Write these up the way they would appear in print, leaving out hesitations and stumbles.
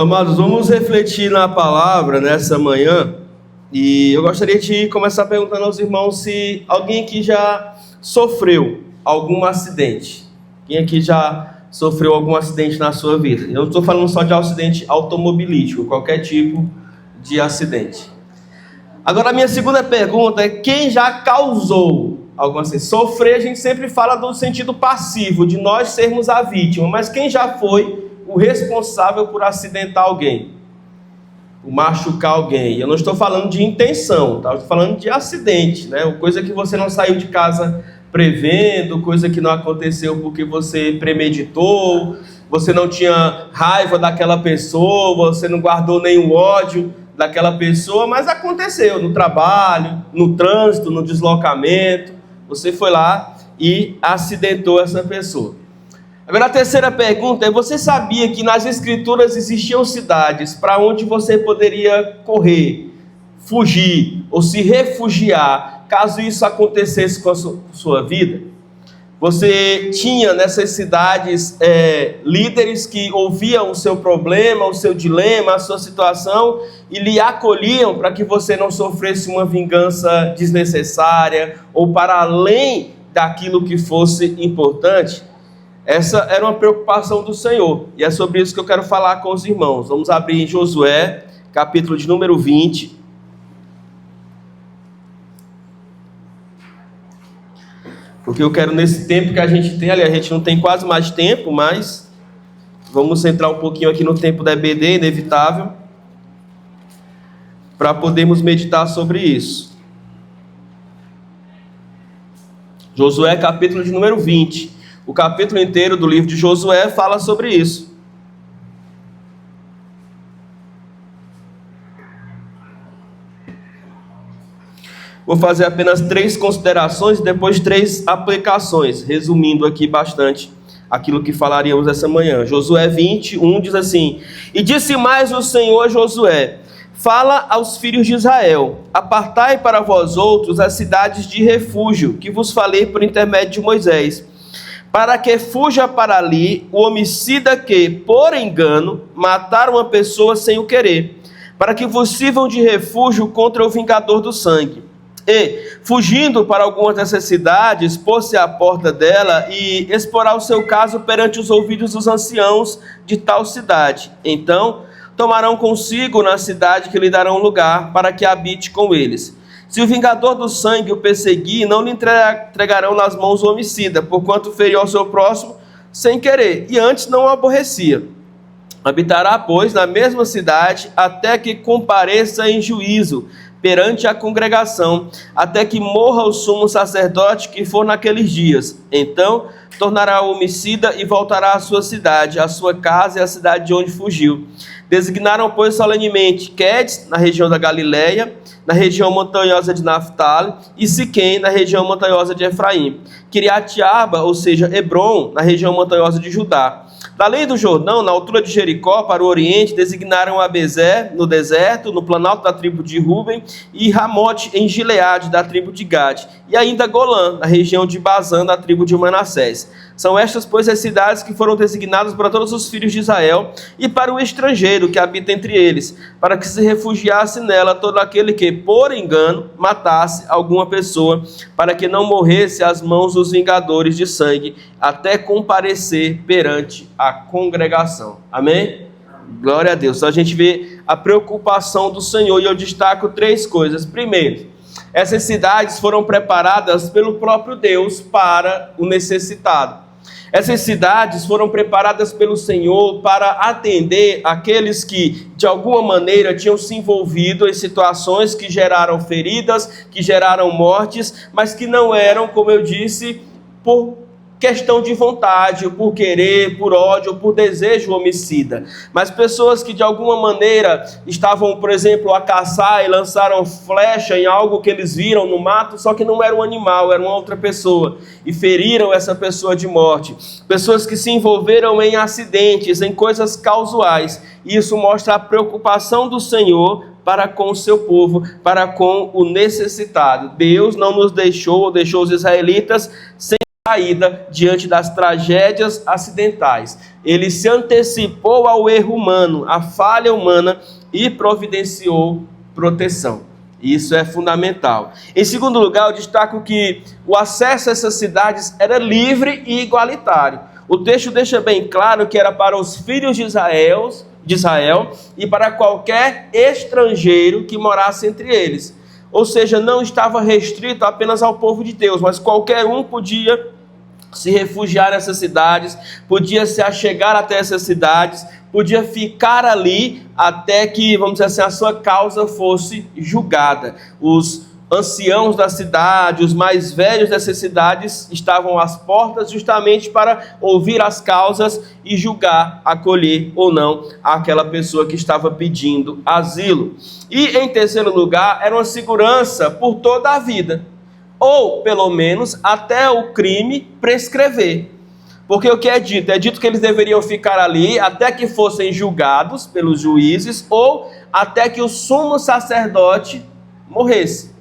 Amados, vamos refletir na palavra nessa manhã e eu gostaria de começar perguntando aos irmãos se alguém aqui já sofreu algum acidente. Quem aqui já sofreu algum acidente na sua vida? Eu não estou falando só de acidente automobilístico, qualquer tipo de acidente. Agora a minha segunda pergunta é: quem já causou algum acidente? Sofrer, a gente sempre fala do sentido passivo, de nós sermos a vítima, mas quem já foi o responsável por acidentar alguém, por machucar alguém? Eu não estou falando de intenção, tá? Eu estou falando de acidente, né? Coisa que você não saiu de casa prevendo, coisa que não aconteceu porque você premeditou, você não tinha raiva daquela pessoa, você não guardou nenhum ódio daquela pessoa, mas aconteceu no trabalho, no trânsito, no deslocamento, você foi lá e acidentou essa pessoa. Agora a terceira pergunta é: você sabia que nas Escrituras existiam cidades para onde você poderia correr, fugir ou se refugiar, caso isso acontecesse com a sua vida? Você tinha nessas cidades líderes que ouviam o seu problema, o seu dilema, a sua situação e lhe acolhiam para que você não sofresse uma vingança desnecessária ou para além daquilo que fosse importante. Essa era uma preocupação do Senhor, e é sobre isso que eu quero falar com os irmãos. Vamos abrir em Josué, capítulo de número 20. Porque eu quero, nesse tempo que a gente tem, aliás, a gente não tem quase mais tempo, mas vamos entrar um pouquinho aqui no tempo da EBD, inevitável, para podermos meditar sobre isso. Josué, capítulo de número 20. O capítulo inteiro do livro de Josué fala sobre isso. Vou fazer apenas 3 considerações e depois 3 aplicações, resumindo aqui bastante aquilo que falaríamos essa manhã. Josué 21 diz assim: E disse mais o Senhor a Josué: Fala aos filhos de Israel: Apartai para vós outros as cidades de refúgio, que vos falei por intermédio de Moisés, para que fuja para ali o homicida que, por engano, matar uma pessoa sem o querer, para que vos sirvam de refúgio contra o vingador do sangue. E, fugindo para algumas dessas cidades, pôs-se à porta dela e exporá o seu caso perante os ouvidos dos anciãos de tal cidade. Então, tomarão consigo na cidade que lhe darão lugar, para que habite com eles. Se o vingador do sangue o perseguir, não lhe entregarão nas mãos o homicida, porquanto feriu ao seu próximo sem querer, e antes não o aborrecia. Habitará, pois, na mesma cidade, até que compareça em juízo perante a congregação, até que morra o sumo sacerdote que for naqueles dias. Então tornará o homicida e voltará à sua cidade, à sua casa e à cidade de onde fugiu. Designaram, pois, solenemente Quedes, na região da Galileia, na região montanhosa de Naftali, e Siquém, na região montanhosa de Efraim. Quiriate-Arba, ou seja, Hebron, na região montanhosa de Judá. Da além do Jordão, na altura de Jericó, para o oriente, designaram Abezé, no deserto, no planalto da tribo de Ruben, e Ramote, em Gileade, da tribo de Gade, e ainda Golã, na região de Bazã, da tribo de Manassés. São estas, pois, as cidades que foram designadas para todos os filhos de Israel e para o estrangeiro que habita entre eles, para que se refugiasse nela todo aquele que, por engano, matasse alguma pessoa, para que não morresse às mãos dos vingadores de sangue, até comparecer perante a congregação. Amém? Glória a Deus. Então a gente vê a preocupação do Senhor, e eu destaco 3 coisas. Primeiro, essas cidades foram preparadas pelo próprio Deus para o necessitado. Essas cidades foram preparadas pelo Senhor para atender aqueles que, de alguma maneira, tinham se envolvido em situações que geraram feridas, que geraram mortes, mas que não eram, como eu disse, por questão de vontade, por querer, por ódio, por desejo homicida. Mas pessoas que de alguma maneira estavam, por exemplo, a caçar e lançaram flecha em algo que eles viram no mato, só que não era um animal, era uma outra pessoa, e feriram essa pessoa de morte. Pessoas que se envolveram em acidentes, em coisas causais. E isso mostra a preocupação do Senhor para com o seu povo, para com o necessitado. Deus não nos deixou, ou deixou os israelitas sem saída diante das tragédias acidentais. Ele se antecipou ao erro humano, à falha humana e providenciou proteção. Isso é fundamental. Em segundo lugar, eu destaco que o acesso a essas cidades era livre e igualitário. O texto deixa bem claro que era para os filhos de Israel e para qualquer estrangeiro que morasse entre eles. Ou seja, não estava restrito apenas ao povo de Deus, mas qualquer um podia se refugiar nessas cidades, podia se achegar até essas cidades, podia ficar ali até que, vamos dizer assim, a sua causa fosse julgada. Os anciãos da cidade, os mais velhos dessas cidades estavam às portas justamente para ouvir as causas e julgar, acolher ou não aquela pessoa que estava pedindo asilo. E em terceiro lugar, era uma segurança por toda a vida, ou pelo menos até o crime prescrever. Porque o que é dito? É dito que eles deveriam ficar ali até que fossem julgados pelos juízes ou até que o sumo sacerdote morresse.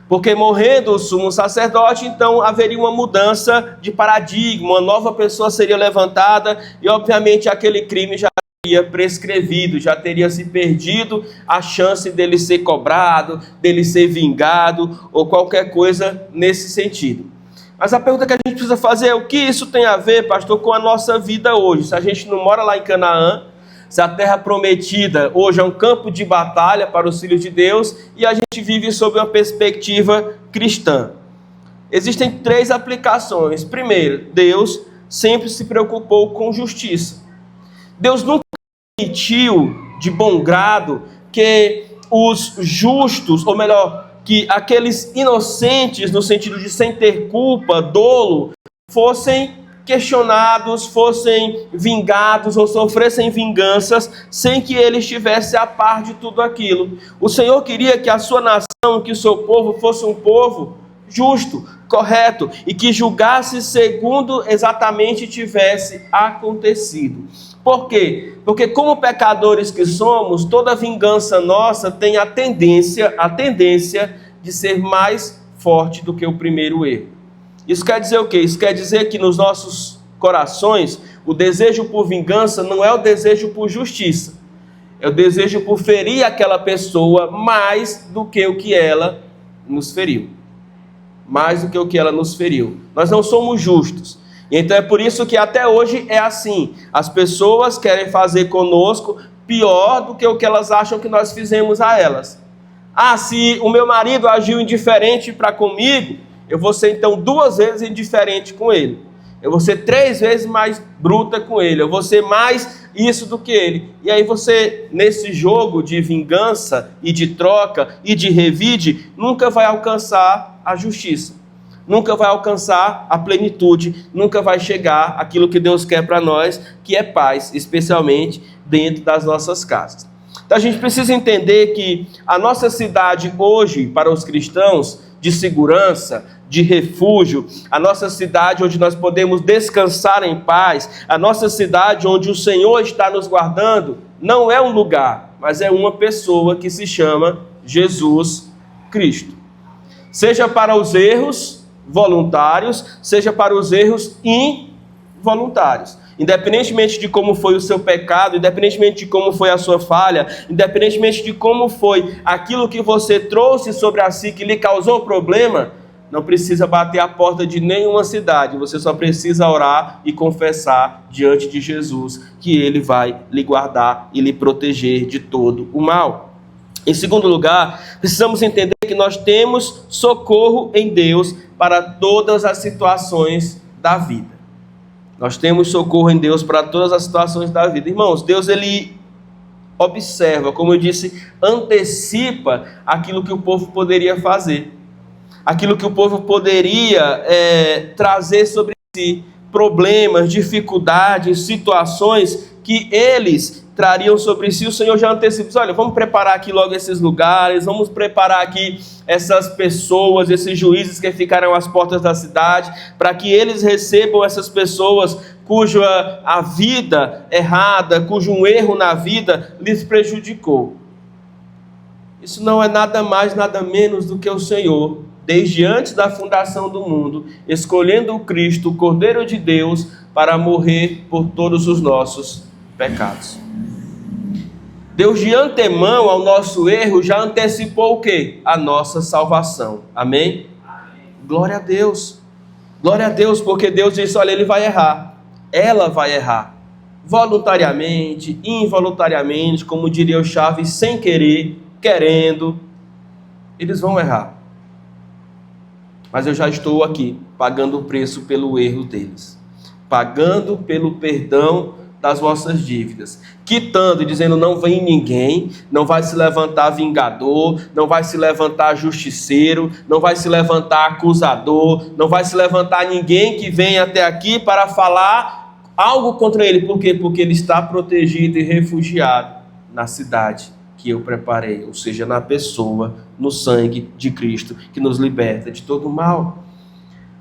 Porque morrendo o sumo sacerdote, então haveria uma mudança de paradigma, uma nova pessoa seria levantada e obviamente aquele crime já teria prescrevido, já teria se perdido a chance dele ser cobrado, dele ser vingado ou qualquer coisa nesse sentido. Mas a pergunta que a gente precisa fazer é: o que isso tem a ver, pastor, com a nossa vida hoje? Se a gente não mora lá em Canaã, se a terra prometida hoje é um campo de batalha para os filhos de Deus e a gente vive sob uma perspectiva cristã. Existem três aplicações. Primeiro, Deus sempre se preocupou com justiça. Deus nunca permitiu de bom grado que os justos, ou melhor, que aqueles inocentes, no sentido de sem ter culpa, dolo, fossem questionados, fossem vingados ou sofressem vinganças sem que ele estivesse a par de tudo aquilo. O Senhor queria que a sua nação, que o seu povo fosse um povo justo, correto e que julgasse segundo exatamente tivesse acontecido. Por quê? Porque como pecadores que somos, toda vingança nossa tem a tendência de ser mais forte do que o primeiro erro. Isso quer dizer o quê? Isso quer dizer que nos nossos corações, o desejo por vingança não é o desejo por justiça. É o desejo por ferir aquela pessoa mais do que o que ela nos feriu. Mais do que o que ela nos feriu. Nós não somos justos. E então é por isso que até hoje é assim. As pessoas querem fazer conosco pior do que o que elas acham que nós fizemos a elas. Ah, se o meu marido agiu indiferente para comigo, eu vou ser então 2 vezes indiferente com ele. Eu vou ser 3 vezes mais bruta com ele. Eu vou ser mais isso do que ele. E aí você, nesse jogo de vingança e de troca e de revide, nunca vai alcançar a justiça. Nunca vai alcançar a plenitude. Nunca vai chegar aquilo que Deus quer para nós, que é paz, especialmente dentro das nossas casas. Então a gente precisa entender que a nossa cidade hoje, para os cristãos, de segurança, de refúgio, a nossa cidade onde nós podemos descansar em paz, a nossa cidade onde o Senhor está nos guardando, não é um lugar, mas é uma pessoa que se chama Jesus Cristo. Seja para os erros voluntários, seja para os erros involuntários. Independentemente de como foi o seu pecado, independentemente de como foi a sua falha, independentemente de como foi aquilo que você trouxe sobre a si que lhe causou problema, não precisa bater a porta de nenhuma cidade, você só precisa orar e confessar diante de Jesus que Ele vai lhe guardar e lhe proteger de todo o mal. Em segundo lugar, precisamos entender que nós temos socorro em Deus para todas as situações da vida. Nós temos socorro em Deus para todas as situações da vida. Irmãos, Deus ele observa, como eu disse, antecipa aquilo que o povo poderia fazer. Aquilo que o povo poderia trazer sobre si. Problemas, dificuldades, situações que eles trariam sobre si. O Senhor já antecipa, olha, vamos preparar aqui logo esses lugares, vamos preparar aqui essas pessoas, esses juízes que ficarão às portas da cidade, para que eles recebam essas pessoas cuja a vida errada, cujo um erro na vida lhes prejudicou. Isso não é nada mais, nada menos do que o Senhor desde antes da fundação do mundo, escolhendo o Cristo, o Cordeiro de Deus, para morrer por todos os nossos pecados. Deus de antemão ao nosso erro já antecipou o quê? A nossa salvação. Amém? Glória a Deus. Glória a Deus, porque Deus disse, olha, ele vai errar. Ela vai errar. Voluntariamente, involuntariamente, como diria o Chaves, sem querer, querendo, eles vão errar. Mas eu já estou aqui, pagando o preço pelo erro deles. Pagando pelo perdão das vossas dívidas, quitando e dizendo, não vem ninguém, não vai se levantar vingador, não vai se levantar justiceiro, não vai se levantar acusador, não vai se levantar ninguém que venha até aqui para falar algo contra ele. Por quê? Porque ele está protegido e refugiado na cidade que eu preparei, ou seja, na pessoa, no sangue de Cristo, que nos liberta de todo mal.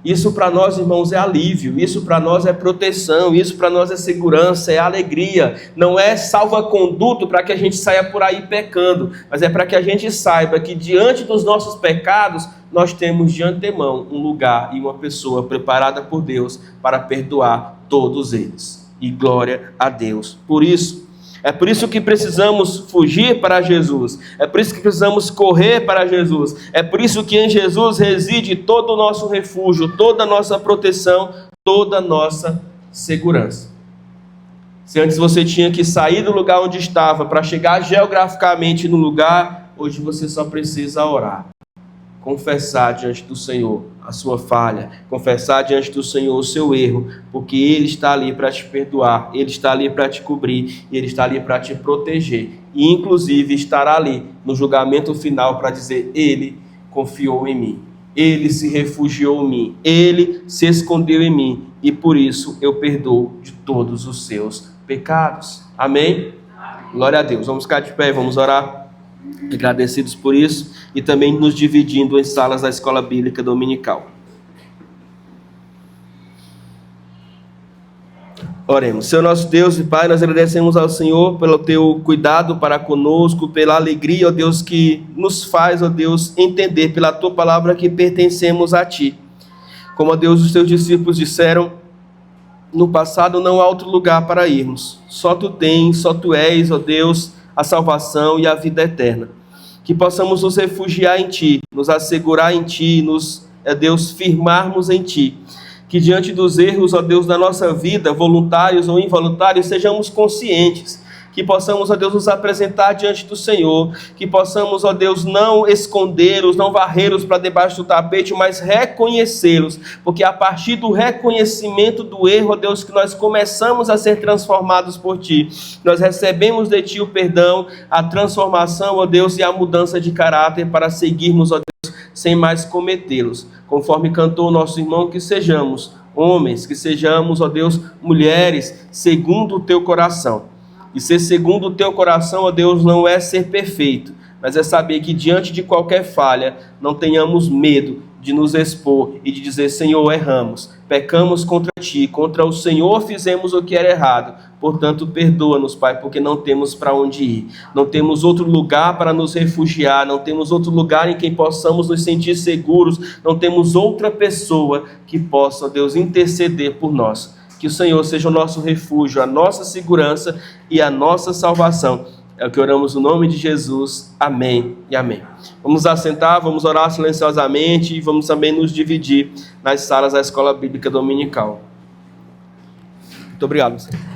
Isso para nós, irmãos, é alívio, isso para nós é proteção, isso para nós é segurança, é alegria. Não é salva-conduto para que a gente saia por aí pecando, mas é para que a gente saiba que diante dos nossos pecados, nós temos de antemão um lugar e uma pessoa preparada por Deus para perdoar todos eles. E glória a Deus por isso. É por isso que precisamos fugir para Jesus. É por isso que precisamos correr para Jesus. É por isso que em Jesus reside todo o nosso refúgio, toda a nossa proteção, toda a nossa segurança. Se antes você tinha que sair do lugar onde estava para chegar geograficamente no lugar, hoje você só precisa orar. Confessar diante do Senhor a sua falha, confessar diante do Senhor o seu erro, porque Ele está ali para te perdoar, Ele está ali para te cobrir, Ele está ali para te proteger, e inclusive estará ali no julgamento final para dizer, Ele confiou em mim, Ele se refugiou em mim, Ele se escondeu em mim, e por isso eu perdoo de todos os seus pecados. Amém? Glória a Deus. Vamos ficar de pé, vamos orar. Agradecidos por isso e também nos dividindo em salas da escola bíblica dominical. Oremos. Senhor nosso Deus e Pai, nós agradecemos ao Senhor pelo teu cuidado para conosco, pela alegria, ó Deus, que nos faz, ó Deus, entender pela tua palavra que pertencemos a ti. Como, ó Deus, os teus discípulos disseram no passado, não há outro lugar para irmos. Só tu tens, só tu és, ó Deus, a salvação e a vida eterna. Que possamos nos refugiar em Ti, nos assegurar em Ti, nos, Deus, firmarmos em Ti. Que diante dos erros, ó Deus, da nossa vida, voluntários ou involuntários, sejamos conscientes. Que possamos, ó Deus, nos apresentar diante do Senhor. Que possamos, ó Deus, não escondê-los, não varrê-los para debaixo do tapete, mas reconhecê-los. Porque a partir do reconhecimento do erro, ó Deus, que nós começamos a ser transformados por Ti. Nós recebemos de Ti o perdão, a transformação, ó Deus, e a mudança de caráter para seguirmos, ó Deus, sem mais cometê-los. Conforme cantou o nosso irmão, que sejamos homens, que sejamos, ó Deus, mulheres, segundo o Teu coração. E ser segundo o teu coração, ó Deus, não é ser perfeito, mas é saber que diante de qualquer falha, não tenhamos medo de nos expor e de dizer, Senhor, erramos, pecamos contra Ti, contra o Senhor fizemos o que era errado, portanto, perdoa-nos, Pai, porque não temos para onde ir, não temos outro lugar para nos refugiar, não temos outro lugar em quem possamos nos sentir seguros, não temos outra pessoa que possa, ó Deus, interceder por nós. Que o Senhor seja o nosso refúgio, a nossa segurança e a nossa salvação. É o que oramos no nome de Jesus. Amém e amém. Vamos assentar, vamos orar silenciosamente e vamos também nos dividir nas salas da escola bíblica dominical. Muito obrigado, Senhor.